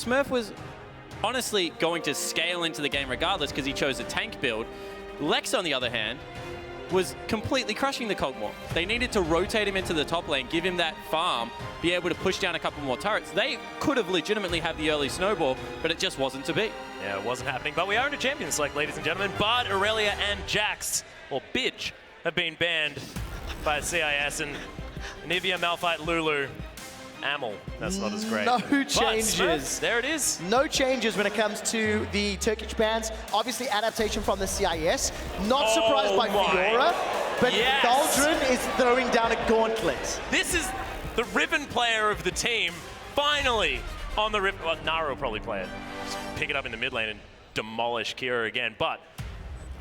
Smurf was honestly going to scale into the game regardless because he chose a tank build. Lex, on the other hand, was completely crushing the Kog'Maw. They needed to rotate him into the top lane, give him that farm, be able to push down a couple more turrets. They could have legitimately had the early snowball, but it just wasn't to be. Yeah, it wasn't happening. But we are in a Champions Select, ladies and gentlemen. Bard, Aurelia, and Jax, or Bidge, have been banned by CIS, and Nivea, Malphite, Lulu, Amel. That's not as great. No changes. Smurf, there it is. No changes when it comes to the Turkish bans. Obviously, adaptation from the CIS. Not surprised by Fiora, but yes. Doldrin is throwing down a gauntlet. This is the Riven player of the team, finally on the Riven. Well, Naru will probably play it. Just pick it up in the mid lane and demolish Kira again. But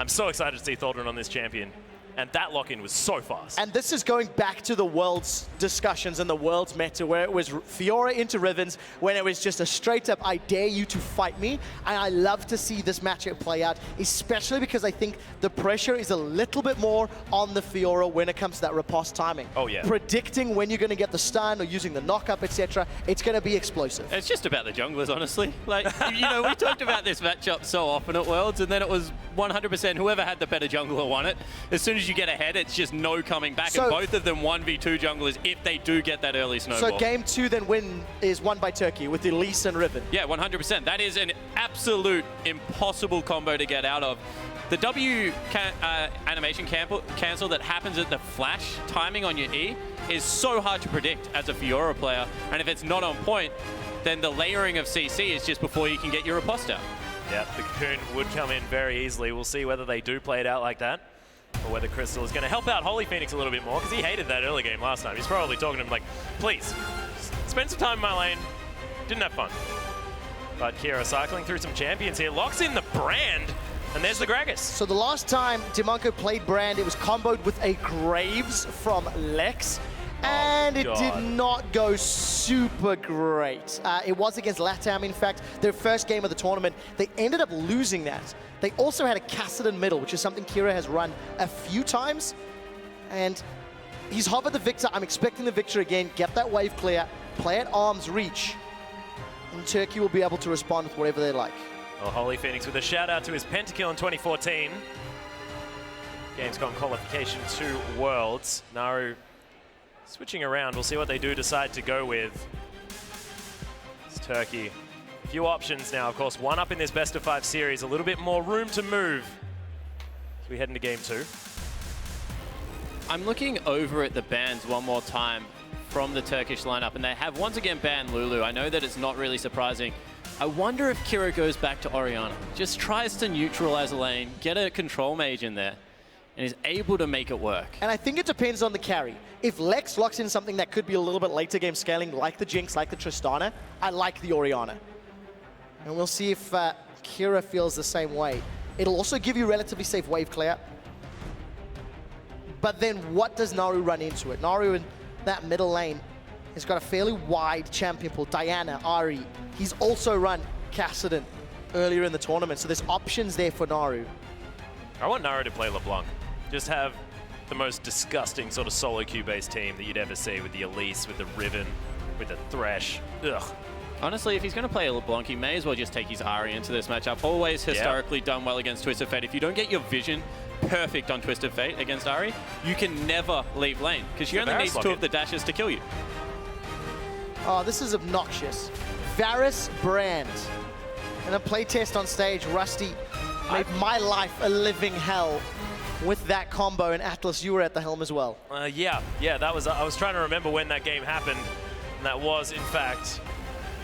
I'm so excited to see Doldrin on this champion. And that lock-in was so fast. And this is going back to the Worlds discussions and the Worlds meta, where it was Fiora into Rivens, when it was just a straight-up, I dare you to fight me. And I love to see this matchup play out, especially because I think the pressure is a little bit more on the Fiora when it comes to that riposte timing. Oh, yeah. Predicting when you're going to get the stun or using the knock-up, etc. It's going to be explosive. It's just about the junglers, honestly. Like, you know, we talked about this matchup so often at Worlds, and then it was 100% whoever had the better jungler won it. As soon as you get ahead, it's just no coming back, So, and both of them 1v2 junglers if they do get that early snowball. So game 2 then is won by Turkey with Elise and Riven. Yeah, 100%. That is an absolute impossible combo to get out of. The W animation cancel that happens at the flash timing on your E is so hard to predict as a Fiora player, and if it's not on point, then the layering of CC is just before you can get your riposte out. Yeah, the Cocoon would come in very easily. We'll see whether they do play it out like that, or whether Crystal is going to help out Holy Phoenix a little bit more, because he hated that early game last time. He's probably talking to him like, please, spend some time in my lane. Didn't have fun. But Kira cycling through some champions here, locks in the Brand, and there's the Gragas. So the last time Demonko played Brand, it was comboed with a Graves from Lex. And it did not go super great. It was against LATAM, in fact, their first game of the tournament. They ended up losing that. They also had a Kassadin middle, which is something Kira has run a few times. And he's hovered the Victor. I'm expecting the Victor again. Get that wave clear. Play at arm's reach. And Turkey will be able to respond with whatever they like. Well, Holy Phoenix with a shout out to his pentakill in 2014. Gamescom qualification to Worlds. Naru switching around, we'll see what they do decide to go with. It's Turkey. A few options now, of course. One up in this best-of-5 series, a little bit more room to move as we head into game 2. I'm looking over at the bans one more time from the Turkish lineup, and they have once again banned Lulu. I know that it's not really surprising. I wonder if Kira goes back to Orianna, just tries to neutralize a lane, get a control mage in there, and is able to make it work. And I think it depends on the carry. If Lex locks in something that could be a little bit later game scaling, like the Jinx, like the Tristana, I like the Orianna. And we'll see if Kira feels the same way. It'll also give you relatively safe wave clear. But then what does Naru run into it? Naru in that middle lane has got a fairly wide champion pool. Diana, Ahri. He's also run Kassadin earlier in the tournament, so there's options there for Naru. I want Naru to play LeBlanc. Just have the most disgusting sort of solo queue-based team that you'd ever see, with the Elise, with the Riven, with the Thresh. Ugh. Honestly, if he's going to play a LeBlanc, he may as well just take his Ahri into this matchup. Always historically done well against Twisted Fate. If you don't get your vision perfect on Twisted Fate against Ahri, you can never leave lane, because you only need 2 of the dashes to kill you. Oh, this is obnoxious. Varus Brand. In a playtest on stage, Rusty made my life a living hell with that combo, and Atlas, you were at the helm as well. Yeah, that was, I was trying to remember when that game happened, and that was, in fact,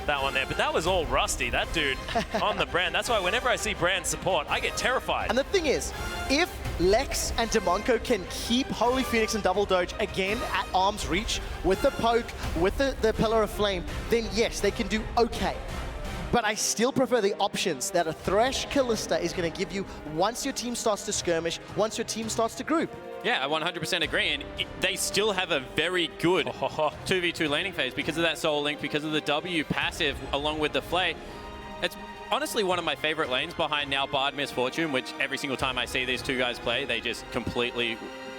that one there. But that was all Rusty, that dude on the Brand. That's why whenever I see Brand support, I get terrified. And the thing is, if Lex and Demonko can keep Holy Phoenix and Double Doge again at arm's reach with the poke, with the Pillar of Flame, then yes, they can do okay. But I still prefer the options that a Thresh Kalista is going to give you once your team starts to skirmish, once your team starts to group. Yeah, I 100% agree, and they still have a very good 2v2 laning phase because of that Soul Link, because of the W passive along with the Flay. It's honestly one of my favorite lanes behind now Bard Misfortune, which every single time I see these two guys play, they just completely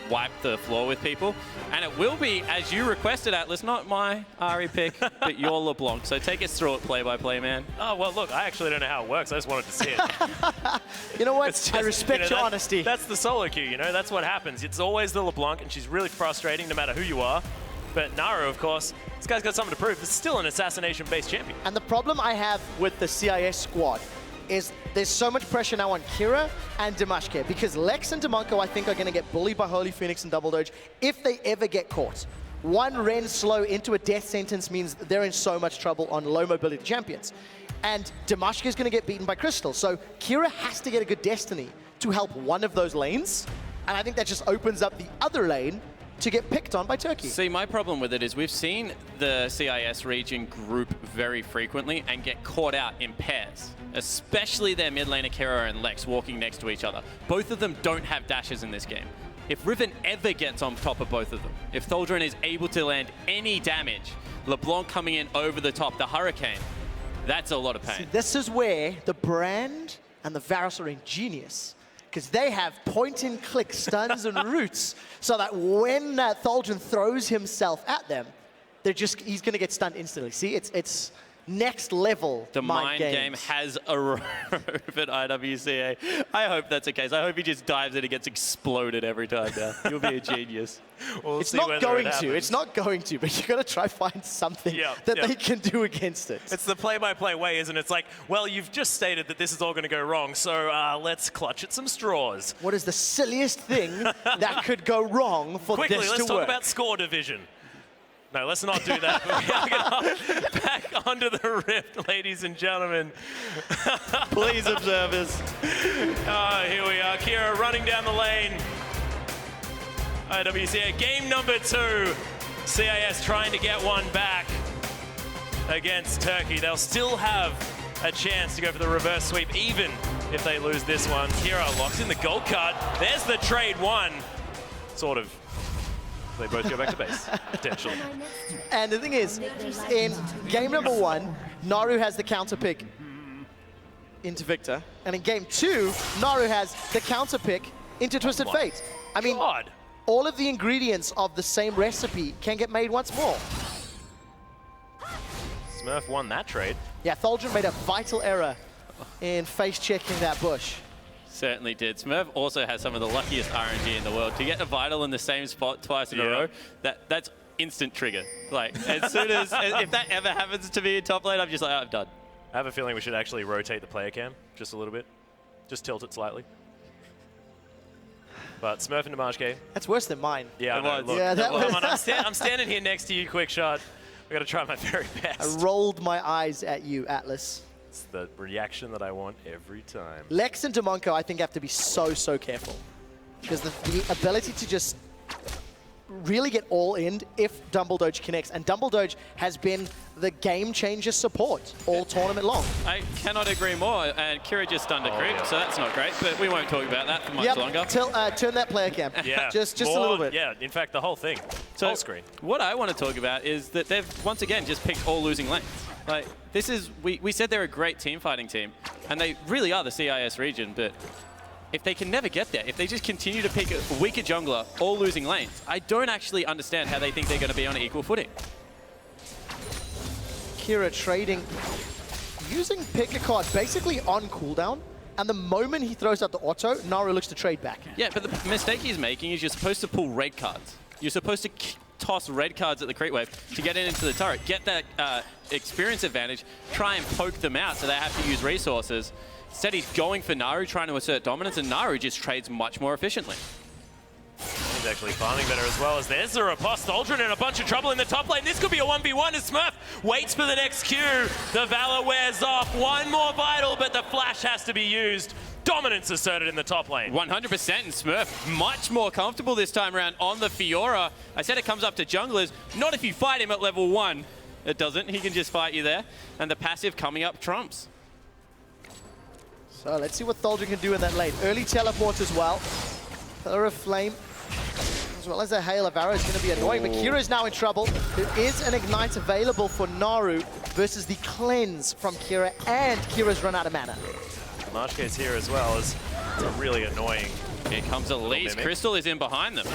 wipe the floor with people. And it will be, as you requested, Atlas, not my Ari pick, but your LeBlanc. So take us through it play-by-play, man. Oh, well, look, I actually don't know how it works. I just wanted to see it. You know what? Just, I respect your honesty. That's the solo queue, you know? That's what happens. It's always the LeBlanc, and she's really frustrating no matter who you are. But Naru, of course, this guy's got something to prove. It's still an assassination-based champion. And the problem I have with the CIS squad is there's so much pressure now on Kira and Dimashke because Lex and Demonko, I think, are going to get bullied by Holy Phoenix and Double Doge if they ever get caught. One Ren slow into a death sentence means they're in so much trouble on low mobility champions. And Dimashke is going to get beaten by Crystal. So Kira has to get a good Destiny to help one of those lanes. And I think that just opens up the other lane to get picked on by Turkey. See, my problem with it is we've seen the CIS region group very frequently and get caught out in pairs, especially their mid laner Kira and Lex walking next to each other. Both of them don't have dashes in this game. If Riven ever gets on top of both of them, if Tholdren is able to land any damage, LeBlanc coming in over the top, the Hurricane, that's a lot of pain. See, this is where the Brand and the Varus are ingenious, because they have point-and-click stuns and roots, so that when Tholdren throws himself at them, he's going to get stunned instantly. See, it's next level. The mind game has arrived at IWC. I hope that's the case. I hope he just dives in and gets exploded every time now. You'll be a genius. It's not going to. It's not going to, but you've got to try find something that they can do against it. It's the play-by-play way, isn't it? It's like, well, you've just stated that this is all going to go wrong, so let's clutch at some straws. What is the silliest thing that could go wrong for Quickly, this to work? let's talk about score division. No, let's not do that. We are going back onto the rift, ladies and gentlemen. Please, observers. Here we are. Kira running down the lane. IWC, game number 2. CIS trying to get one back against Turkey. They'll still have a chance to go for the reverse sweep, even if they lose this one. Kira locks in the gold card. There's the trade one. Sort of. They both go back to base, potentially. And the thing is, in game number 1, Naru has the counter pick into Victor. And in game 2, Naru has the counter pick into Twisted Fate. I mean, all of the ingredients of the same recipe can get made once more. Smurf won that trade. Yeah, Tholdren made a vital error in face-checking that bush. Certainly did. Smurf also has some of the luckiest RNG in the world. To get a Vital in the same spot twice in a row, that's instant trigger. Like, as soon as, if that ever happens to me in top lane, I'm just like, oh, I'm done. I have a feeling we should actually rotate the player cam just a little bit. Just tilt it slightly. But Smurf and Dimashke. That's worse than mine. Yeah, no, look, yeah, that come on, I'm standing here next to you, EpicSkillshot. I got to try my very best. I rolled my eyes at you, Atlas. It's the reaction that I want every time. Lex and Demonko, I think, have to be so careful. Because the ability to just really get all in if Dumbledoge connects. And Dumbledoge has been the game-changer support all tournament long. I cannot agree more. And Kira just stunned a creep, so that's not great. But we won't talk about that for much longer. Turn that player cam. Yeah, just a little bit. Yeah, in fact, the whole thing. So whole screen. What I want to talk about is that they've, once again, just picked all losing lanes. Like, this is, we said they're a great team fighting team, and they really are the CIS region, but if they can never get there, if they just continue to pick a weaker jungler, all losing lanes, I don't actually understand how they think they're going to be on an equal footing. Kira trading, using pick a card basically on cooldown, and the moment he throws out the auto, Naru looks to trade back. Yeah, but the mistake he's making is you're supposed to pull red cards. You're supposed to toss red cards at the creep wave to get into the turret, get that experience advantage, try and poke them out so they have to use resources. Instead, he's going for Naru, trying to assert dominance, and Naru just trades much more efficiently. He's actually farming better as well, as there's the riposte. Tholdren in a bunch of trouble in the top lane. This could be a 1v1 as Smurf waits for the next Q. The Valor wears off. One more Vital, but the flash has to be used. Dominance asserted in the top lane. 100%, and Smurf much more comfortable this time around on the Fiora. I said it comes up to junglers. Not if you fight him at level 1. It doesn't. He can just fight you there. And the passive coming up trumps. So let's see what Tholdren can do in that lane. Early teleport as well. Pillar of Flame, as well as a Hail of Arrow, is going to be annoying. But Kira's now in trouble. There is an Ignite available for Naru versus the Cleanse from Kira, and Kira's run out of mana. Dimashke's here as well. It's a really annoying Here comes Elise. Crystal is in behind them.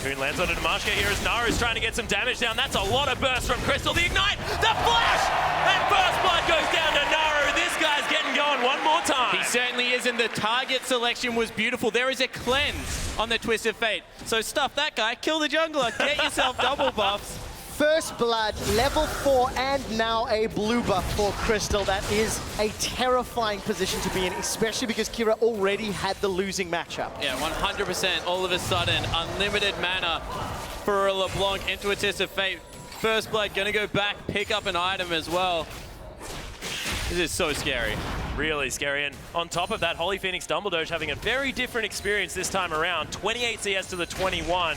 Coon lands onto Damashka here as Naru's trying to get some damage down. That's a lot of burst from Crystal. The Ignite, the flash, and first blood goes down to Naru. This guy's getting going one more time. He certainly is, and the target selection was beautiful. There is a cleanse on the Twist of Fate. So stuff that guy, kill the jungler, get yourself double buffs. First blood, level 4, and now a blue buff for Crystal. That is a terrifying position to be in, especially because Kira already had the losing matchup. Yeah, 100%. All of a sudden, unlimited mana for a LeBlanc into a Twist of Fate. First blood, gonna go back, pick up an item as well. This is so scary. Really scary, and on top of that, Holy Phoenix Dumbledore having a very different experience this time around. 28 CS to the 21.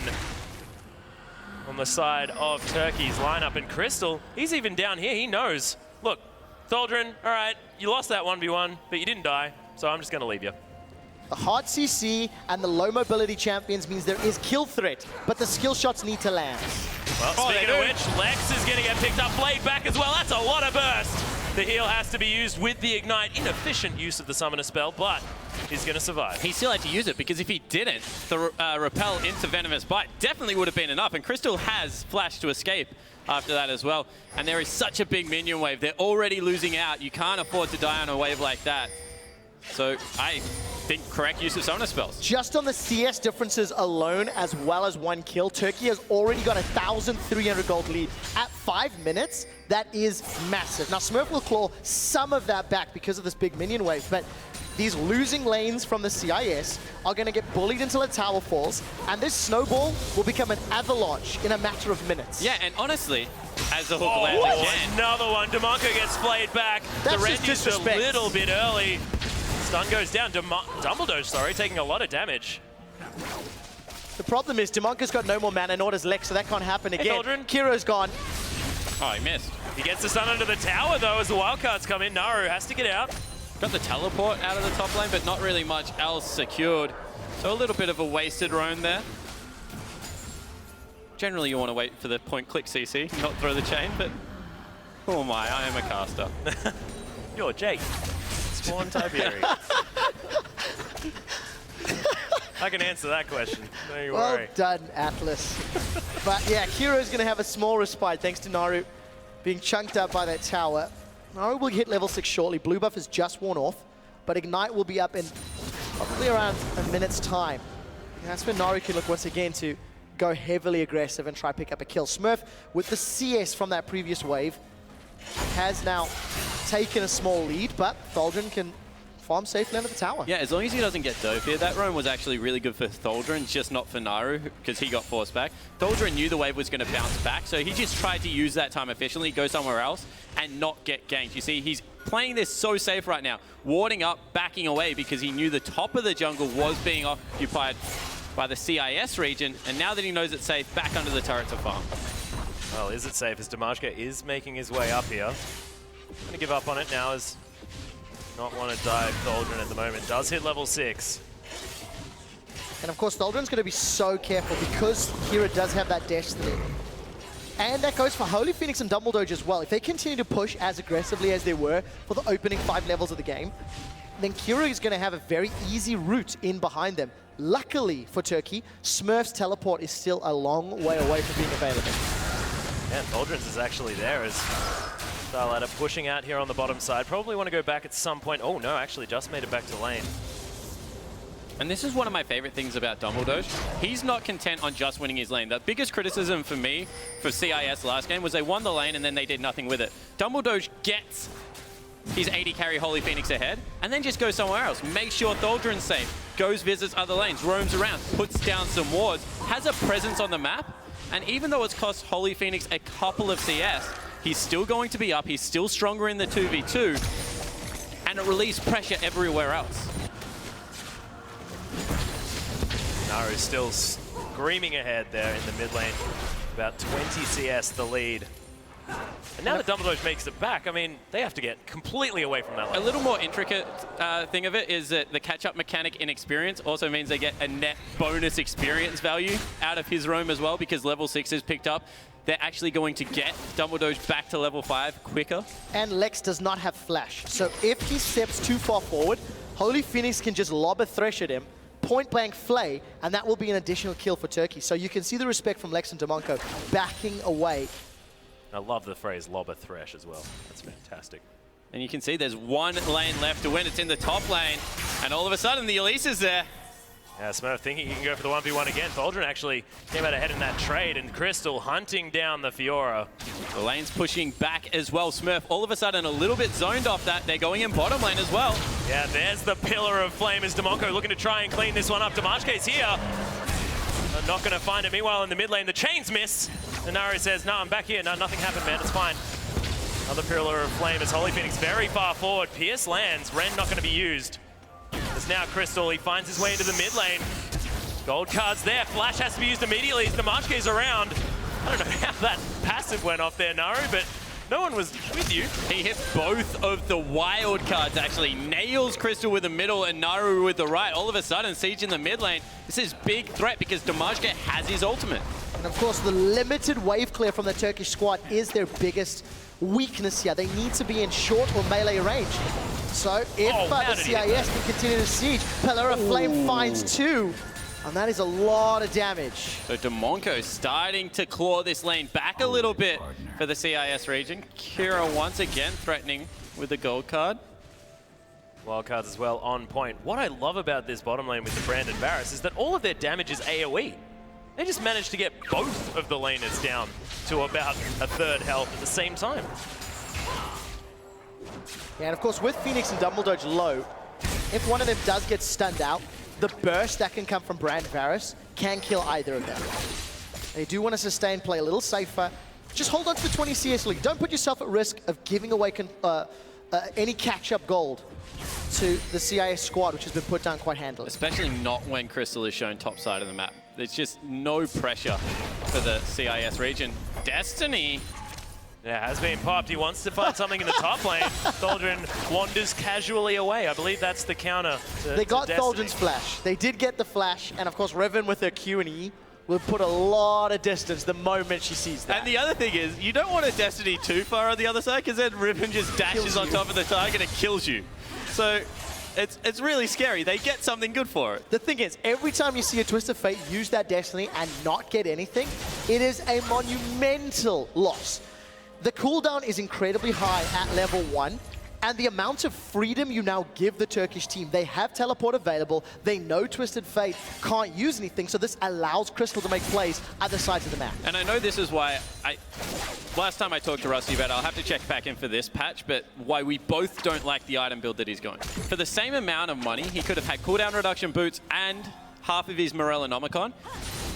On the side of Turkey's lineup, and Crystal, he's even down here, he knows. Look, Tholdren, all right, you lost that 1v1, but you didn't die, so I'm just gonna leave you. The hard CC and the low mobility champions means there is kill threat, but the skill shots need to land. Well, speaking of which, Lex is gonna get picked up, Blade back as well, that's a lot of burst. The heal has to be used with the Ignite, inefficient use of the summoner spell, but he's gonna survive. He still had to use it because if he didn't, the repel into Venomous Bite definitely would have been enough. And Crystal has Flash to escape after that as well. And there is such a big minion wave. They're already losing out. You can't afford to die on a wave like that. So I think correct use of summoner spells. Just on the CS differences alone, as well as 1 kill, Turkey has already got a 1,300 gold lead. At 5 minutes, that is massive. Now, Smurf will claw some of that back because of this big minion wave, but these losing lanes from the CIS are going to get bullied until a tower falls, and this snowball will become an avalanche in a matter of minutes. Yeah, and honestly, as the hook lands again. Another one. Demonko gets flayed back. That's the red just used a disrespect. little bit early. Stun goes down. Dumbledore, sorry, taking a lot of damage. The problem is Demonko's got no more mana, nor does Lex, so that can't happen again. Aldrin. Kira's gone. Oh, he missed. He gets the stun under the tower, though, as the wildcards come in. Naru has to get out. Got the teleport out of the top lane, but not really much else secured. So a little bit of a wasted roam there. Generally, you want to wait for the point-click CC, not throw the chain, but oh my, I am a caster. You're Jake. Spawn Tiberi. I can answer that question. Don't you Well worry. done, Atlas. But yeah, Kira's going to have a small respite thanks to Naru being chunked up by that tower. Naru will hit level 6 shortly. Blue buff has just worn off, but Ignite will be up in probably around a minute's time. And that's when Naru can look once again to go heavily aggressive and try to pick up a kill. Smurf, with the CS from that previous wave, has now taken a small lead, but Tholdren can farm safely under the tower. Yeah, as long as he doesn't get dove here. That roam was actually really good for Tholdren, just not for Naru, because he got forced back. Tholdren knew the wave was going to bounce back, so he just tried to use that time efficiently, go somewhere else, and not get ganked. You see, he's playing this so safe right now, warding up, backing away, because he knew the top of the jungle was being occupied by the CIS region, and now that he knows it's safe, back under the turret to farm. Well, is it safe as Damashka is making his way up here? Gonna give up on it now as not want to dive Tholdren at the moment. Does hit level 6. And of course, Tholdren's going to be so careful because Kira does have that destiny. And that goes for Holy Phoenix and Dumbledore as well. If they continue to push as aggressively as they were for the opening 5 levels of the game, then Kira is going to have a very easy route in behind them. Luckily for Turkey, Smurf's teleport is still a long way away from being available. Yeah, Tholdren's is actually there as Starladder pushing out here on the bottom side. Probably want to go back at some point. Oh no, actually just made it back to lane. And this is one of my favorite things about Dumbledore. He's not content on just winning his lane. The biggest criticism for me for CIS last game was they won the lane and then they did nothing with it. Dumbledore gets his 80 carry Holy Phoenix ahead and then just goes somewhere else. Makes sure Tholdren's safe. Goes, visits other lanes, roams around, puts down some wards, has a presence on the map. And even though it's cost Holy Phoenix a couple of CS, he's still going to be up. He's still stronger in the 2v2. And it relieves pressure everywhere else. Naru's still screaming ahead there in the mid lane. About 20 CS the lead. And now that Dumbledore makes it back, I mean, they have to get completely away from that lane. A little more intricate thing of it is that the catch-up mechanic in experience also means they get a net bonus experience value out of his roam as well, because level 6 is picked up. They're actually going to get Dumbledore back to level 5 quicker. And Lex does not have flash. So if he steps too far forward, Holy Phoenix can just lob a thresh at him, point-blank Flay, and that will be an additional kill for Turkey. So you can see the respect from Lex and Demonco backing away. I love the phrase lob a thresh as well. That's fantastic. And you can see there's one lane left to win. It's in the top lane. And all of a sudden, the Elise is there. Yeah, Smurf thinking he can go for the 1v1 again. Thaldren actually came out ahead in that trade, and Crystal hunting down the Fiora. The lane's pushing back as well. Smurf all of a sudden a little bit zoned off that. They're going in bottom lane as well. Yeah, there's the pillar of flame as Demonco looking to try and clean this one up. Damashke's here. They're not going to find it. Meanwhile, in the mid lane, the chains miss. And Naru says, no, I'm back here. No, nothing happened, man. It's fine. Another pillar of flame as Holy Phoenix very far forward. Pierce lands. Ren not going to be used. There's now Crystal. He finds his way into the mid lane. Gold card's there. Flash has to be used immediately as Damashke's around. I don't know how that passive went off there, Naru, but no one was with you. He hit both of the wild cards, actually. Nails Crystal with the middle and Naru with the right. All of a sudden, Siege in the mid lane. This is big threat because Damashke has his ultimate. And of course, the limited wave clear from the Turkish squad is their biggest weakness here. They need to be in short or melee range. So if the CIS can continue to siege, Pillar of Flame finds 2. And that is a lot of damage. So Demonco starting to claw this lane back a little bit for the CIS region. Kira once again threatening with the gold card. Wildcards as well on point. What I love about this bottom lane with the Brandon Varus is that all of their damage is AoE. They just managed to get both of the laners down to about a third health at the same time. Yeah, and of course with Phoenix and Dumbledore low, if one of them does get stunned out, the burst that can come from Brand Varus can kill either of them. They do want to sustain, play a little safer. Just hold on to the 20 CS lead. Don't put yourself at risk of giving away any catch-up gold to the CIS squad, which has been put down quite handily. Especially not when Crystal is shown top side of the map. There's just no pressure for the CIS region. Destiny. Yeah, has been popped. He wants to find something in the top lane. Thaldren wanders casually away. I believe that's the counter They got Thaldren's flash. They did get the flash, and of course Riven with her Q and E will put a lot of distance the moment she sees that. And the other thing is, you don't want a Destiny too far on the other side, because then Riven just dashes on top of the target and kills you. So it's really scary. They get something good for it. The thing is, every time you see a Twist of Fate use that Destiny and not get anything, it is a monumental loss. The cooldown is incredibly high at level 1, and the amount of freedom you now give the Turkish team, they have teleport available, they know Twisted Fate can't use anything, so this allows Crystal to make plays at the sides of the map. And I know this is why last time I talked to Rusty about it, I'll have to check back in for this patch, but why we both don't like the item build that he's going. For the same amount of money, he could have had cooldown reduction boots and half of his Morellonomicon,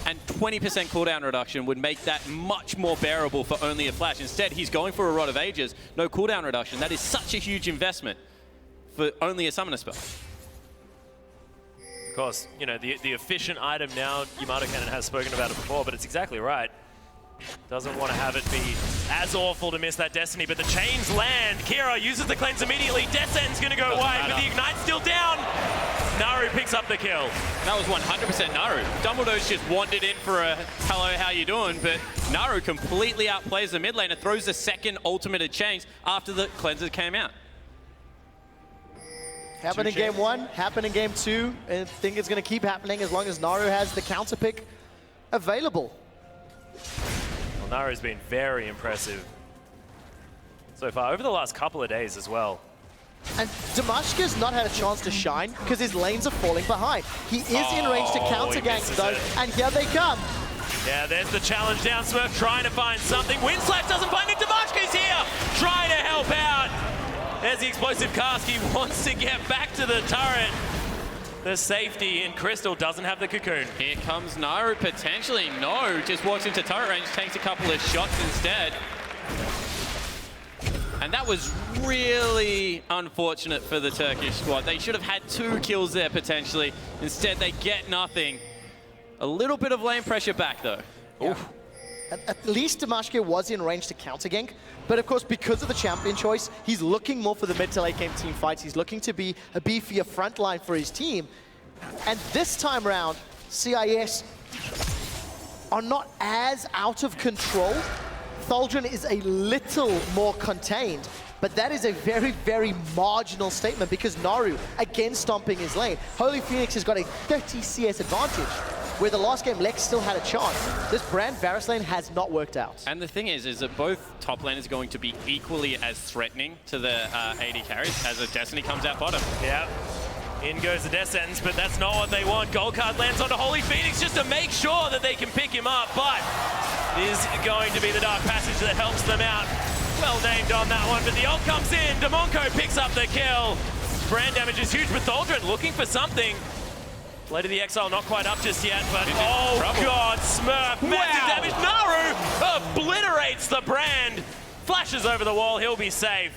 and 20% cooldown reduction would make that much more bearable for only a flash. Instead, he's going for a Rod of Ages, no cooldown reduction. That is such a huge investment for only a summoner spell. Of course, you know, the efficient item now, Yamato Cannon has spoken about it before, but it's exactly right. Doesn't want to have it be as awful to miss that Destiny, but the chains land. Kira uses the cleanse immediately. Descent's going to go wide, but the Ignite's still down. Naru picks up the kill. That was 100% Naru. Dumbledore's just wandered in for a hello, how you doing? But Naru completely outplays the mid laner, throws the second ultimate at chains after the cleanser came out. Happened in game 1, happened in game 2, and I think it's going to keep happening as long as Naru has the counter pick available. Well, Naru's been very impressive so far, over the last couple of days as well. And Damashke's not had a chance to shine because his lanes are falling behind. He is in range to counter gank though, and here they come. Yeah, there's the challenge down. Smurf trying to find something. Windslash doesn't find it. Damashke's here, trying to help out. There's the explosive cast. He wants to get back to the turret. The safety in Crystal doesn't have the cocoon. Here comes Naru, potentially. No, just walks into turret range, takes a couple of shots instead. And that was really unfortunate for the Turkish squad. They should have had 2 kills there, potentially. Instead, they get nothing. A little bit of lane pressure back, though. Yeah. At least Damashke was in range to counter gank, but of course, because of the champion choice, he's looking more for the mid to late game team fights. He's looking to be a beefier front line for his team. And this time around, CIS are not as out of control. Thaldren is a little more contained, but that is a very, very marginal statement because Naru, again stomping his lane. Holy Phoenix has got a 30 CS advantage, where the last game Lex still had a chance. This Brand Varus lane has not worked out. And the thing is that both top laners are going to be equally as threatening to the AD carries as a Destiny comes out bottom. Yeah. In goes the Death Sentence, but that's not what they want. Goldcard lands onto Holy Phoenix just to make sure that they can pick him up, but it is going to be the Dark Passage that helps them out. Well named on that one, but the ult comes in. Demonco picks up the kill. Brand damage is huge, but Thaldren looking for something. Lady the Exile not quite up just yet, but oh god, Smurf, massive damage. Naru obliterates the Brand. Flashes over the wall, he'll be safe.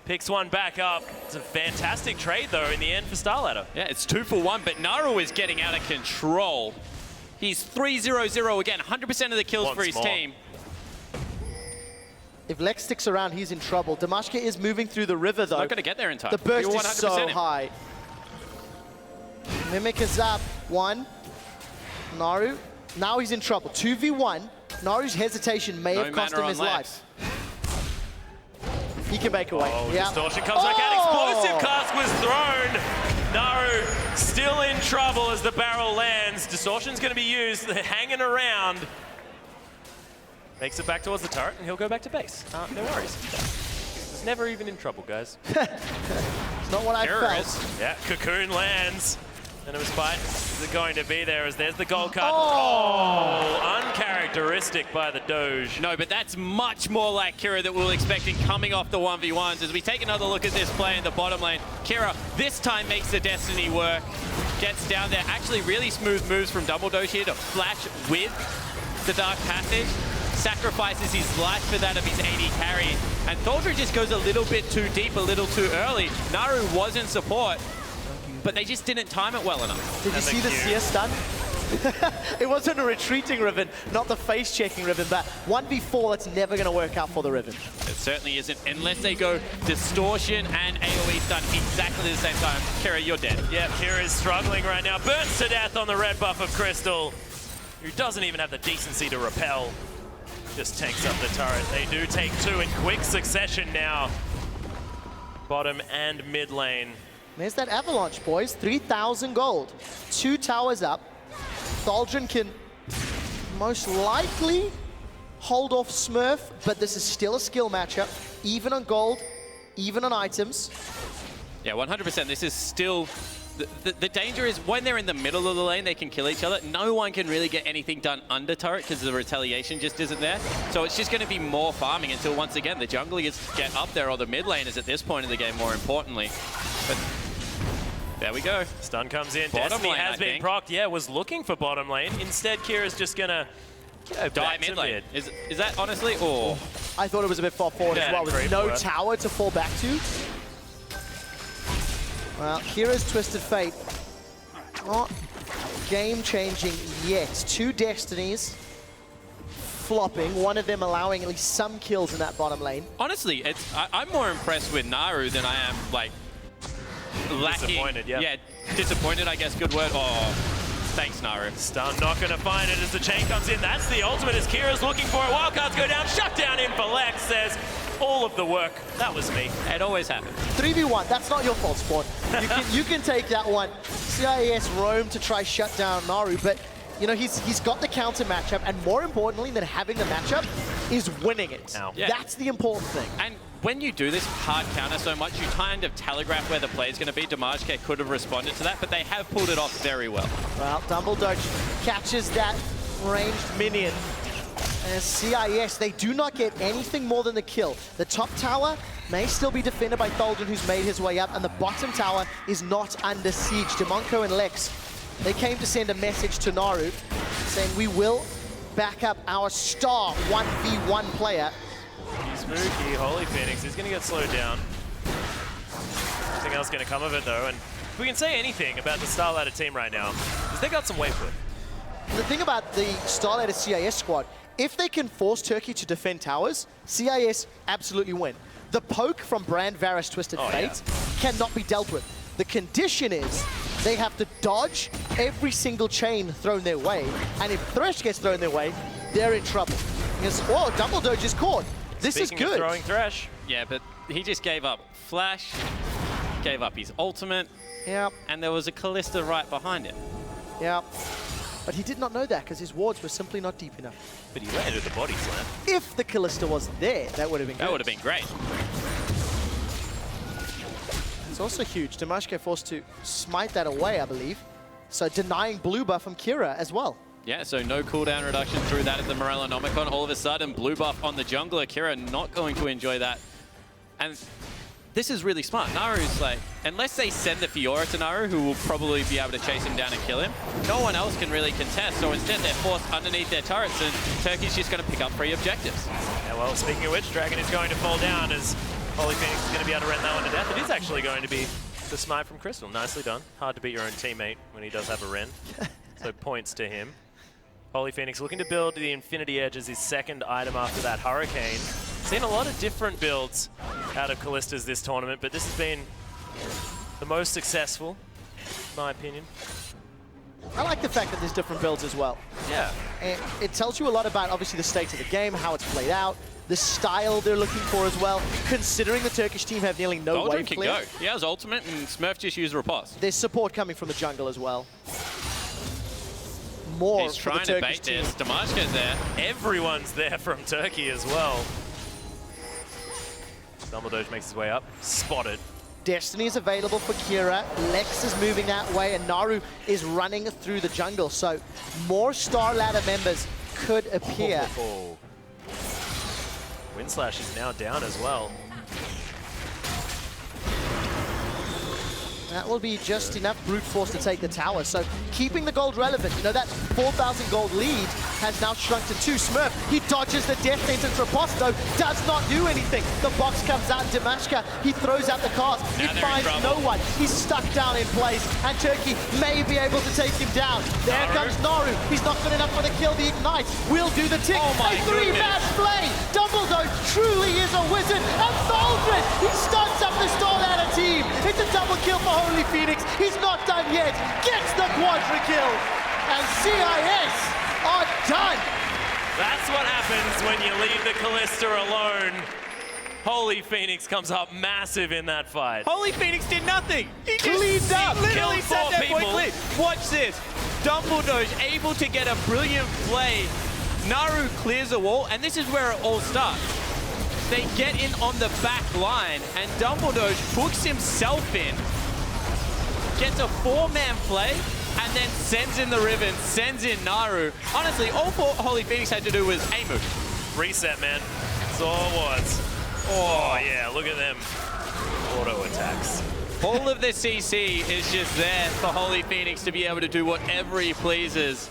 Picks one back up. It's a fantastic trade, though, in the end for StarLadder. Yeah, it's 2 for 1, but Naru is getting out of control. He's 3-0-0 again, 100% of the kills for his team. If Lex sticks around, he's in trouble. Damashka is moving through the river, though. Not going to get there in time. The burst is so high. Mimic is up. 1. Naru. Now he's in trouble. 2v1. Naru's hesitation may have cost him his life. He can make away. Oh, Distortion comes back out. Explosive cast was thrown. Naru still in trouble as the barrel lands. Distortion's going to be used. They're hanging around. Makes it back towards the turret, and he'll go back to base. No worries. He's never even in trouble, guys. It's not what I felt. Yeah, Cocoon lands. Venomous Bite is going to be there as there's the gold card. Oh, uncharacteristic by the Doge. No, but that's much more like Kira that we were expecting coming off the 1v1s. As we take another look at this play in the bottom lane, Kira this time makes the Destiny work. Gets down there, actually really smooth moves from Double Doge here to flash with the Dark Passage. Sacrifices his life for that of his AD carry. And Thaldren just goes a little bit too deep, a little too early. Naru was in support, but they just didn't time it well enough. Did you see the CS stun? It wasn't a retreating Riven, not the face-checking Riven, but 1v4, that's never going to work out for the Riven. It certainly isn't, unless they go Distortion and AoE stun exactly the same time. Kira, you're dead. Yeah, Kira is struggling right now. Burns to death on the red buff of Crystal, who doesn't even have the decency to repel. Just takes up the turret. They do take 2 in quick succession now. Bottom and mid lane. There's that Avalanche, boys. 3,000 gold. 2 towers up. Thaldren can most likely hold off Smurf, but this is still a skill matchup. Even on gold, even on items. Yeah, 100%. This is still... The danger is when they're in the middle of the lane, they can kill each other. No one can really get anything done under turret because the retaliation just isn't there. So it's just going to be more farming until, once again, the junglers get up there, or the mid laners at this point in the game, more importantly. But there we go. Stun comes in. Bottom Destiny lane, has been procced. Yeah, was looking for bottom lane. Instead, Kira's just going to die mid lane. Is that honestly? Oh, I thought it was a bit far forward as well, with no tower to fall back to. Well, Kira's Twisted Fate, not game-changing yet. 2 Destinies flopping, one of them allowing at least some kills in that bottom lane. Honestly, I'm more impressed with Naru than I am, like, lacking. Disappointed, yeah. Yeah, disappointed, I guess, good word. Oh, thanks, Naru. Stun not going to find it as the chain comes in. That's the ultimate as Kira's looking for it. Wildcards go down, shut down in for Lex, says all of the work. That was me. It always happens. 3v1, that's not your fault, Spawn. You can take that one. CIS roam to try shut down Naru, but you know, he's got the counter matchup, and more importantly than having the matchup is winning it. Yeah. That's the important thing. And when you do this hard counter so much, you kind of telegraph where the play is going to be. Damashka could have responded to that, but they have pulled it off very well. Well, Double Doge catches that ranged minion. And CIS, they do not get anything more than the kill. The top tower may still be defended by Thaldren, who's made his way up, and the bottom tower is not under siege. Demonco and Lex, they came to send a message to Naru, saying we will back up our star 1v1 player. He's spooky. Holy Phoenix is going to get slowed down. Nothing else going to come of it, though. And if we can say anything about the StarLadder team right now, is they got some weight for it. The thing about the StarLadder CIS squad, if they can force Turkey to defend towers, CIS absolutely win. The poke from Brand Varus Twisted Fate cannot be dealt with. The condition is they have to dodge every single chain thrown their way, and if Thresh gets thrown their way, they're in trouble. Because, whoa, Double Doge is caught. This is good. Throwing Thresh. Yeah, but he just gave up Flash, gave up his ultimate, Yep. and there was a Callista right behind him. Yep. But he did not know that because his wards were simply not deep enough. But he landed the body slam. If the Callista was there, that would have been good. That would have been great. It's also huge. Damashko forced to smite that away, I believe. So denying blue buff from Kira as well. Yeah, so no cooldown reduction through that at the Morellonomicon. All of a sudden, blue buff on the jungler. Kira not going to enjoy that. And this is really smart. Naru's like, unless they send the Fiora to Naru, who will probably be able to chase him down and kill him, no one else can really contest. So instead, they're forced underneath their turrets, and Turkey's just going to pick up free objectives. Yeah, well, speaking of which, Dragon is going to fall down as Holy Phoenix is going to be able to rend that one to death. It is actually going to be the smite from Crystal. Nicely done. Hard to beat your own teammate when he does have a rend. So points to him. Holy Phoenix looking to build the Infinity Edge as his second item after that Hurricane. Seen a lot of different builds out of Callistas this tournament, but this has been the most successful, in my opinion. I like the fact that there's different builds as well. Yeah. And it tells you a lot about, obviously, the state of the game, how it's played out, the style they're looking for as well, considering the Turkish team have nearly no Doldrin wave can clear. go. He has ultimate, and Smurf just used riposte. There's support coming from the jungle as well. More He's for the trying to Turkish bait team. this. Damashko's there. Everyone's there from Turkey as well. Dumbledore makes his way up. Spotted. Destiny is available for Kira. Lex is moving that way, and Naru is running through the jungle. So more Star Ladder members could appear. Oh. Windslash is now down as well. That will be just enough brute force to take the tower. So keeping the gold relevant. You know, that 4,000 gold lead has now shrunk to 2. Smurf, he dodges the death sentence. Riposte, though, does not do anything. The box comes out. Damashka, he throws out the cast. He finds no one. He's stuck down in place. And Turkey may be able to take him down. There comes Naru. He's not good enough for the kill. The Ignite will do the tick. Oh my a 3-man play. Dumbledore truly is a wizard. And Thaldred, he stunts up the Star Ladder team. It's a double kill for Holy Phoenix. He's not done yet. Gets the quadra kill. And CIS are done. That's what happens when you leave the Callista alone. Holy Phoenix comes up massive in that fight. Holy Phoenix did nothing. He Cleaned up. literally Killed sat 4 there people. quickly. Watch this. Dumbledore's able to get a brilliant play. Naru clears a wall, and this is where it all starts. They get in on the back line, and Dumbledore hooks himself in, gets a 4-man play, and then sends in the Riven, sends in Naru. Honestly, all Holy Phoenix had to do was a move. Reset, man. That's all it was. Oh, yeah, look at them auto attacks. All of the CC is just there for Holy Phoenix to be able to do whatever he pleases.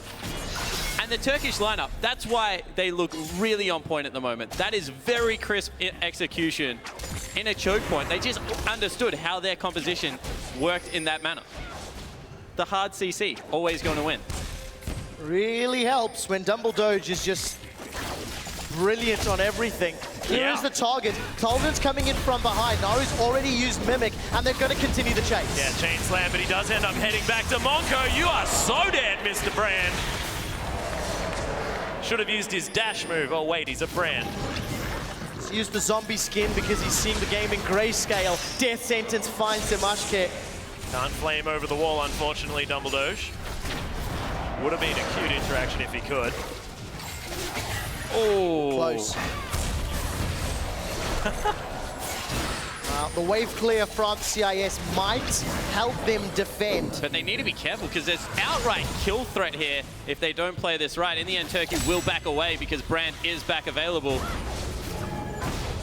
And the Turkish lineup, that's why they look really on point at the moment. That is very crisp execution in a choke point. They just understood how their composition worked in that manner. The hard CC, always going to win. Really helps when Dumbledore is just brilliant on everything. Here is the target. Talvin's coming in from behind. Naru's already used Mimic, and they're going to continue the chase. Yeah, chain slam, but he does end up heading back to Monko. You are so dead, Mr. Brand. Should have used his dash move. Oh, wait, he's a Brand. He's used the zombie skin because he's seeing the game in grayscale. Death sentence finds Damashke. Can't flame over the wall, unfortunately, Dumbledore. Would have been a cute interaction if he could. Oh. Close. The wave clear from CIS might help them defend. But they need to be careful because there's outright kill threat here if they don't play this right. In the end, Turkey will back away because Brand is back available.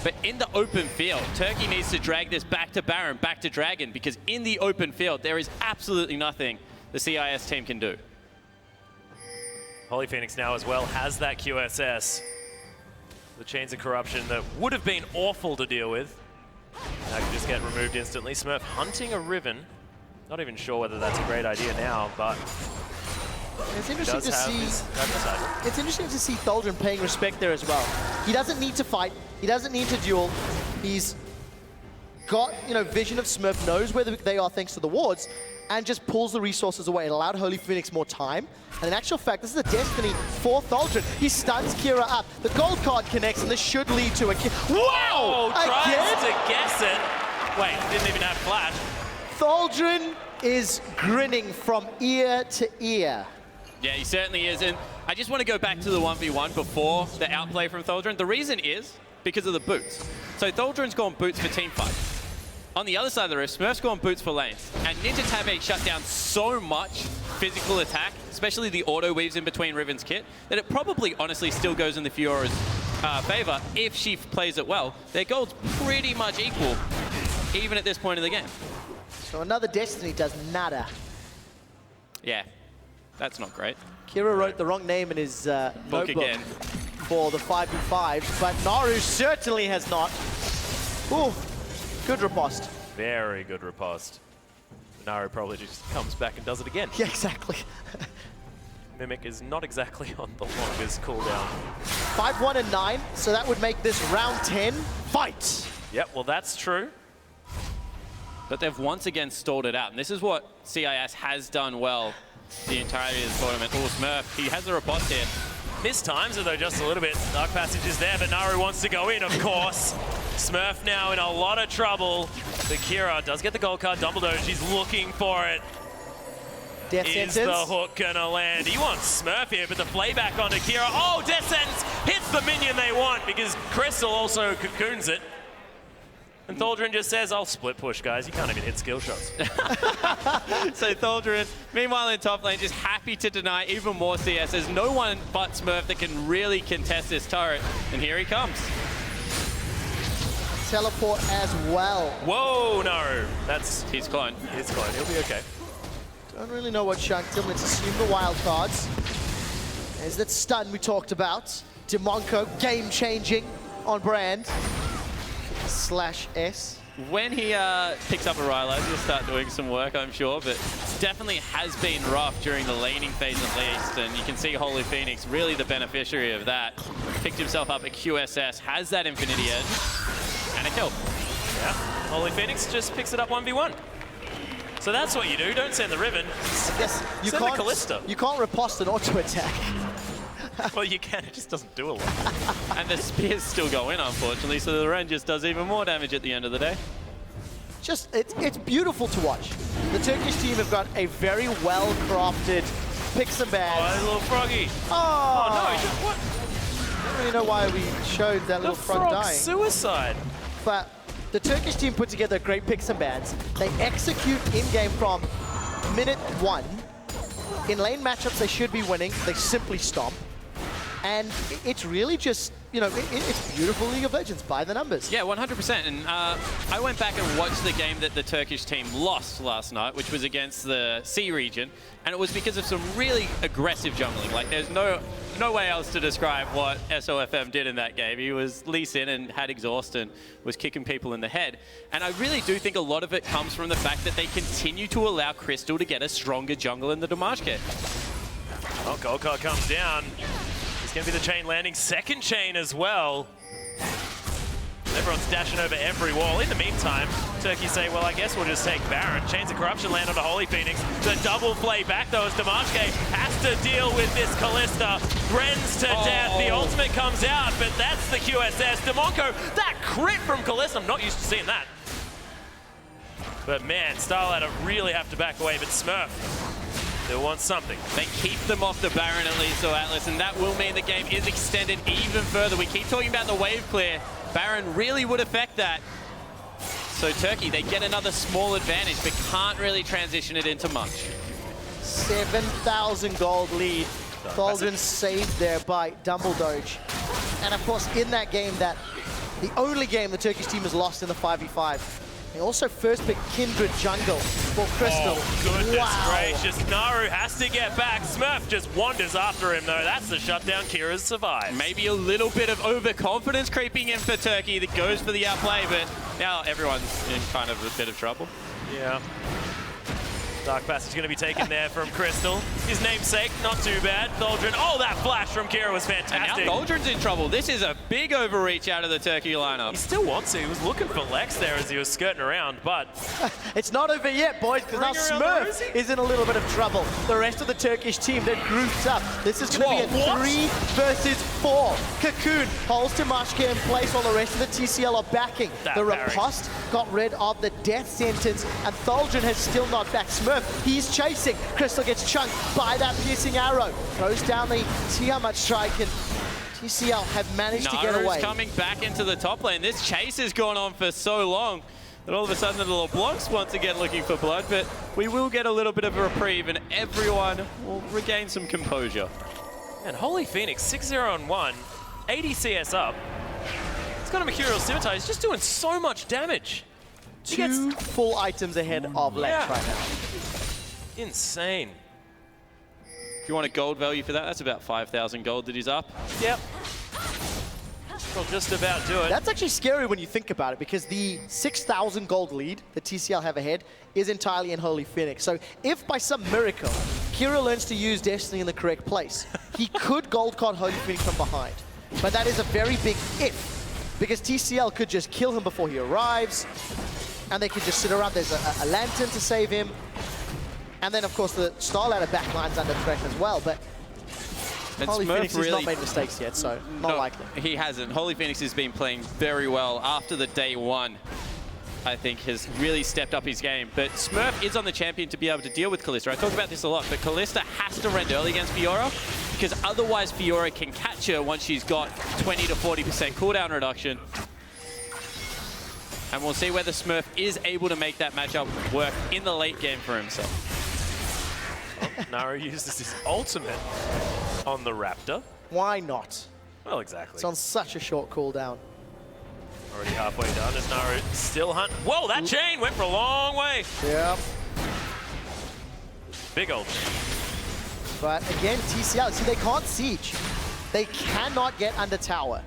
But in the open field, Turkey needs to drag this back to Baron, back to Dragon, because in the open field, there is absolutely nothing the CIS team can do. Holy Phoenix now as well has that QSS. The Chains of Corruption that would have been awful to deal with. Now can just get removed instantly. Smurf hunting a Riven. Not even sure whether that's a great idea now, but It's interesting to see. side. It's interesting to see Thaldrin paying respect there as well. He doesn't need to fight. He doesn't need to duel. He's got, vision of Smurf, knows where they are thanks to the wards, and just pulls the resources away. It allowed Holy Phoenix more time. And in actual fact, this is a destiny for Tholdren. He stuns Kira up. The gold card connects, and this should lead to a kill. Wow! Tries to guess it. Wait, didn't even have flash. Tholdren is grinning from ear to ear. Yeah, he certainly is. And I just want to go back to the 1v1 before the outplay from Tholdren. The reason is because of the boots. So Tholdren's gone boots for teamfight. On the other side of the rift, Smurf's gone boots for lanes. And Ninja Tab 8 shut down so much physical attack, especially the auto weaves in between Riven's kit, that it probably honestly still goes in the Fiora's favor if she plays it well. Their gold's pretty much equal, even at this point in the game. So another destiny does nada. Yeah, that's not great. Kira wrote the wrong name in his notebook again for the 5v5, but Naru certainly has not. Ooh, good riposte. Very good riposte. Naru probably just comes back and does it again. Yeah, exactly. Mimic is not exactly on the longest cooldown. 5-1 and 9, so that would make this round 10 fight. Yep, well that's true. But they've once again stalled it out. And this is what CIS has done well the entirety of the tournament. Oh, Smurf, he has a riposte here. Missed times it though just a little bit. Dark Passage is there, but Naru wants to go in, of course. Smurf now in a lot of trouble. But Kira does get the gold card. Dumbledore, she's looking for it. Death Is sentence. the hook gonna land? He wants Smurf here, but the playback onto Kira. Oh, Death Sentence hits the minion they want because Crystal also cocoons it. And Tholdren just says, I'll split push, guys. You can't even hit skill shots. So Tholdren, meanwhile in top lane, just happy to deny even more CS. There's no one but Smurf that can really contest this turret. And here he comes. Teleport as well. Whoa, no. That's He's clone. his clone. He'll be okay. Don't really know what chunked him. Let's assume the wild cards. There's that stun we talked about. Demonko, game-changing on brand. /S. When he picks up a Rylai's, he'll start doing some work, I'm sure, but definitely has been rough during the laning phase at least, and you can see Holy Phoenix really the beneficiary of that. Picked himself up at QSS, has that Infinity Edge, and a kill. Yeah. Holy Phoenix just picks it up 1v1. So that's what you do. Don't send the Riven. I guess you Send the can't, Callista. you can't riposte an auto attack. Well, you can. It just doesn't do a lot. And the spears still go in, unfortunately, so the Ren just does even more damage at the end of the day. Just, it's beautiful to watch. The Turkish team have got a very well-crafted picks and Oh, bans. a little froggy. Oh, Oh, no. He just, what? I don't really know why we showed that The little frog frog dying. suicide. But the Turkish team put together great picks and bans. They execute in-game from minute 1. In lane matchups, they should be winning. They simply stomp. And it's really just, it's beautiful League of Legends by the numbers. Yeah, 100%. And I went back and watched the game that the Turkish team lost last night, which was against the C region. And it was because of some really aggressive jungling. Like, there's no way else to describe what SOFM did in that game. He was Lee Sin and had exhaust and was kicking people in the head. And I really do think a lot of it comes from the fact that they continue to allow Crystal to get a stronger jungle in the damage kit. Oh, gold card comes down. It's going to be the chain landing. Second chain as well. Everyone's dashing over every wall. In the meantime, Turkey say, well, I guess we'll just take Baron. Chains of Corruption land onto Holy Phoenix. The double play back, though, as Demarche has to deal with this Callista. Brens to death. The ultimate comes out, but that's the QSS. Demonko, that crit from Callista. I'm not used to seeing that. But man, Starladder really have to back away, but Smurf, they want something. They keep them off the Baron at least, so Atlas, and that will mean the game is extended even further. We keep talking about the wave clear. Baron really would affect that. So Turkey, they get another small advantage, but can't really transition it into much. 7,000 gold lead. Tholdren saved there by Dumbledoge. And of course, in that game, the only game the Turkish team has lost in the 5v5. They also first picked Kindred Jungle for Crystal. Oh, goodness gracious. Naru has to get back. Smurf just wanders after him, though. That's the shutdown. Kira's survived. Maybe a little bit of overconfidence creeping in for Turkey that goes for the outplay, but now everyone's in kind of a bit of trouble. Yeah. Dark Passage going to be taken there from Crystal. His namesake, not too bad. Doldrin, oh, that flash from Kira was fantastic. And now Doldrin's in trouble. This is a big overreach out of the Turkey lineup. He still wants it. He was looking for Lex there as he was skirting around, but... It's not over yet, boys, because now Smurf is in a little bit of trouble. The rest of the Turkish team, they're grouped up. This is going to be a 3 versus 4. Cocoon holds Timashka in place while the rest of the TCL are backing. The Riposte got rid of the death sentence, and Doldrin has still not back Smurf. He's chasing. Crystal gets chunked by that piercing arrow. Goes down the Tiamat strike, and TCL have managed to get away. Coming back into the top lane. This chase has gone on for so long that all of a sudden the LeBlancs once again looking for blood, but we will get a little bit of a reprieve and everyone will regain some composure. And Holy Phoenix, 6-0-1, 80 CS up. It's got a Mercurial Scimitar. He's just doing so much damage. Two full items ahead of Lex right now. Insane. If you want a gold value for that, that's about 5,000 gold that he's up. Yep. Will just about do it. That's actually scary when you think about it, because the 6,000 gold lead that TCL have ahead is entirely in Holy Phoenix. So if by some miracle, Kira learns to use Destiny in the correct place, he could gold card Holy Phoenix from behind. But that is a very big if, because TCL could just kill him before he arrives, and they could just sit around. There's a lantern to save him. And then, of course, the Starladder backline's under threat as well. But Holy Phoenix has not made mistakes yet, so not likely. He hasn't. Holy Phoenix has been playing very well after the day one. I think has really stepped up his game. But Smurf is on the champion to be able to deal with Kalista. I talk about this a lot, but Kalista has to rend early against Fiora, because otherwise Fiora can catch her once she's got 20 to 40% cooldown reduction. And we'll see whether Smurf is able to make that matchup work in the late game for himself. Naru uses his ultimate on the Raptor. Why not? Well, exactly. It's on such a short cooldown. Already halfway done as Naru still hunt. Whoa, that chain went for a long way. Yep. Big ult. But again, TCL, see, they can't siege. They cannot get under tower.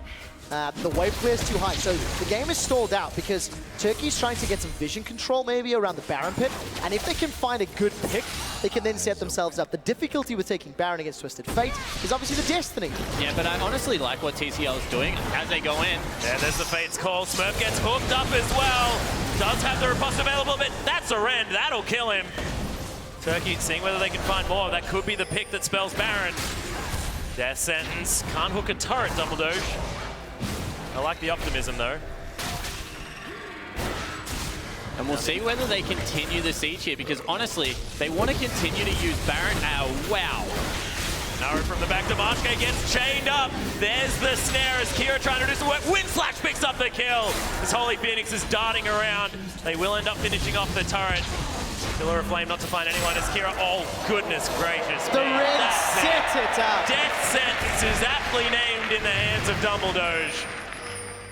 The wave clear is too high, so the game is stalled out because Turkey's trying to get some vision control maybe around the Baron pit, and if they can find a good pick, they can then set themselves up. The difficulty with taking Baron against Twisted Fate is obviously the Destiny. Yeah, but I honestly like what TCL is doing as they go in. Yeah, there's the Fate's call. Smurf gets hooked up as well. Does have the riposte available, but that's a rend. That'll kill him. Turkey seeing whether they can find more. That could be the pick that spells Baron. Death sentence. Can't hook a turret, Double Doge. I like the optimism, though. And we'll see whether they continue the siege here, because honestly, they want to continue to use Baron. Wow. Naru from the back to Mashka gets chained up. There's the snare as Kira trying to do some work. Windslash picks up the kill as Holy Phoenix is darting around. They will end up finishing off the turret. Pillar of Flame not to find anyone as Kira. Oh, goodness gracious. The red set it up. Death sentence is aptly named in the hands of Double Doge.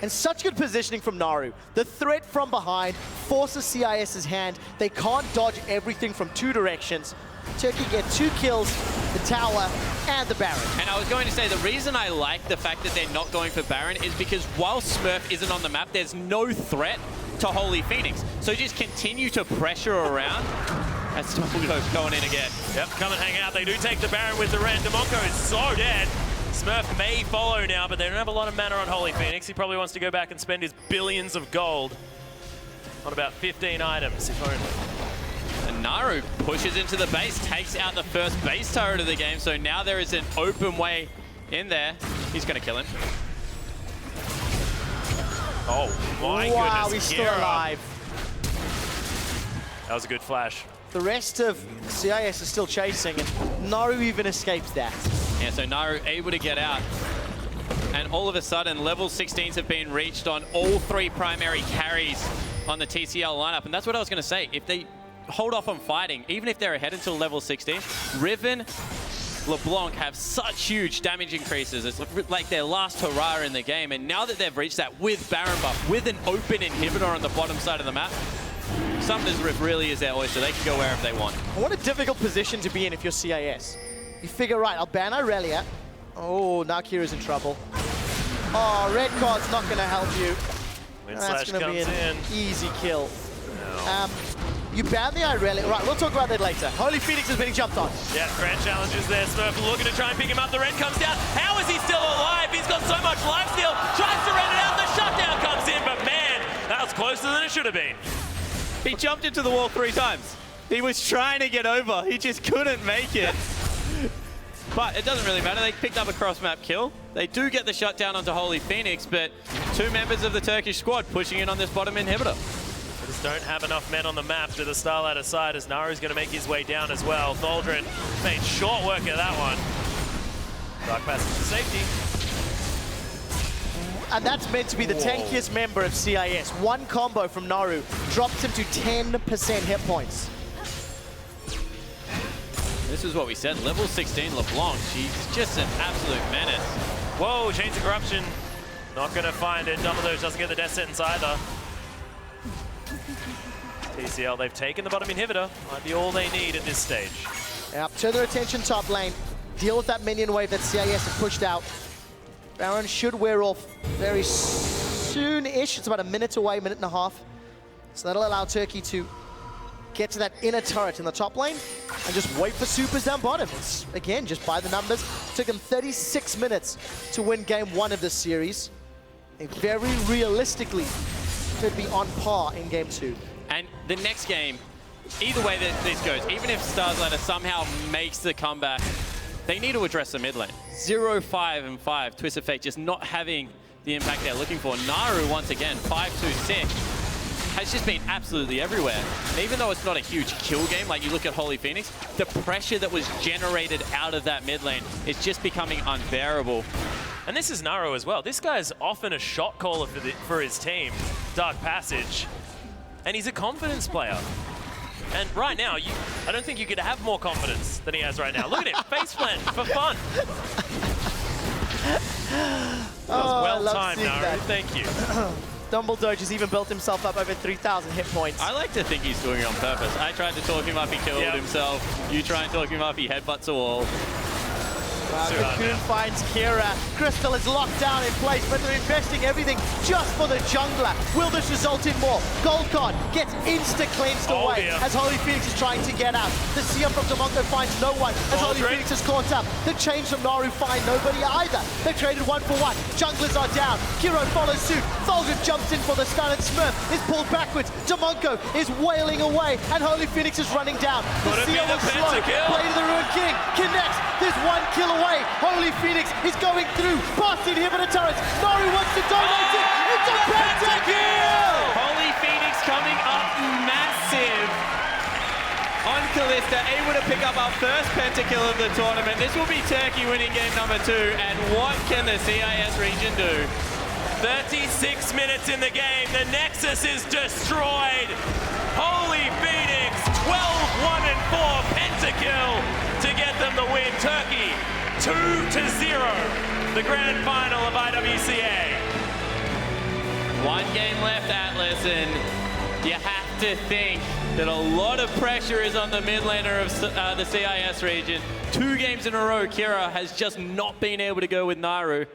And such good positioning from Naru. The threat from behind forces CIS's hand. They can't dodge everything from two directions. Turkey get 2 kills, the tower, and the Baron. And I was going to say, the reason I like the fact that they're not going for Baron is because while Smurf isn't on the map, there's no threat to Holy Phoenix. So just continue to pressure around. That's going in again. Yep, come and hang out. They do take the Baron with the Ren. Demonko is so dead. Smurf may follow now, but they don't have a lot of mana on Holy Phoenix. He probably wants to go back and spend his billions of gold on about 15 items, if only. And Naru pushes into the base, takes out the first base turret of the game, so now there is an open way in there. He's going to kill him. Oh my goodness, wow, he's still alive. That was a good flash. The rest of CIS is still chasing, and Naru even escapes that. Yeah, so Naru able to get out. And all of a sudden, level 16s have been reached on all 3 primary carries on the TCL lineup. And that's what I was going to say. If they hold off on fighting, even if they're ahead until level 16, Riven, LeBlanc have such huge damage increases. It's like their last hurrah in the game. And now that they've reached that with Baron buff, with an open inhibitor on the bottom side of the map, Summoner's Rift really is their oyster. They can go wherever they want. What a difficult position to be in if you're CIS. You figure, right, I'll ban Irelia. Oh, now Kira's in trouble. Oh, red card's not going to help you. Windslash That's going to be an easy kill. No. You ban the Irelia. Right, we'll talk about that later. Holy Phoenix is being jumped on. Yeah, grand challenges there. Smurf looking to try and pick him up. The red comes down. How is he still alive? He's got so much life steal. Tries to run it out. The shutdown comes in, but man, that was closer than it should have been. He jumped into the wall 3 times. He was trying to get over. He just couldn't make it. But it doesn't really matter. They picked up a cross-map kill. They do get the shutdown onto Holy Phoenix, but 2 members of the Turkish squad pushing in on this bottom inhibitor. They just don't have enough men on the map to the Starlighter side as Naru's going to make his way down as well. Tholdren made short work of that one. Dark passage to safety. And that's meant to be the tankiest member of CIS. One combo from Naru drops him to 10% hit points. This is what we said. Level 16 LeBlanc. She's just an absolute menace. Whoa, Chains of Corruption. Not going to find it. Dumbledore doesn't get the death sentence either. TCL, they've taken the bottom inhibitor. Might be all they need at this stage. Yep, turn their attention top lane. Deal with that minion wave that CIS have pushed out. Baron should wear off very soon-ish. It's about a minute away, minute and a half. So that'll allow Turkey to get to that inner turret in the top lane and just wait for supers down bottom. It's, again, just by the numbers. It took them 36 minutes to win game 1 of this series. They very realistically could be on par in game 2. And the next game, either way that this goes, even if Starlighter somehow makes the comeback, they need to address the mid lane. 0-5-5, Twisted Fate just not having the impact they're looking for. Naru, once again, 5-2-6. Has just been absolutely everywhere. And even though it's not a huge kill game, like you look at Holy Phoenix, the pressure that was generated out of that mid lane is just becoming unbearable. And this is Naru as well. This guy's often a shot caller for his team, Dark Passage. And he's a confidence player. And right now, I don't think you could have more confidence than he has right now. Look at him, face plant for fun. That was well timed, Naru. Thank you. Dumbledore has even built himself up over 3,000 hit points. I like to think he's doing it on purpose. I tried to talk him up, he killed himself. You try and talk him up, he headbutts a wall. Cocoon finds Kira. Crystal is locked down in place, but they're investing everything just for the jungler. Will this result in more? Goldcard gets insta-cleansed away as Holy Phoenix is trying to get out. The Seer from Demonko finds no one as Holy Phoenix is caught up. The change from Naru find nobody either. They've traded 1 for 1. Junglers are down. Kiro follows suit. Tholdren jumps in for the stun and Smurf is pulled backwards. Demonko is wailing away and Holy Phoenix is running down. The Seer was slow. Play to the Ruined King. Connects. There's 1 kill away. Holy Phoenix is going through past the inhibitor turrets. Naru wants to donate it. It's a pentakill! Holy Phoenix coming up massive on Kalista, able to pick up our first pentakill of the tournament. This will be Turkey winning game number 2. And what can the CIS region do? 36 minutes in the game. The Nexus is destroyed. Holy Phoenix, 12-1-4 pentakill to get them the win. Turkey 2-0, the grand final of IWCA. 1 game left, Atlas, and you have to think that a lot of pressure is on the mid laner of the CIS region. 2 games in a row, Kira has just not been able to go with Naru.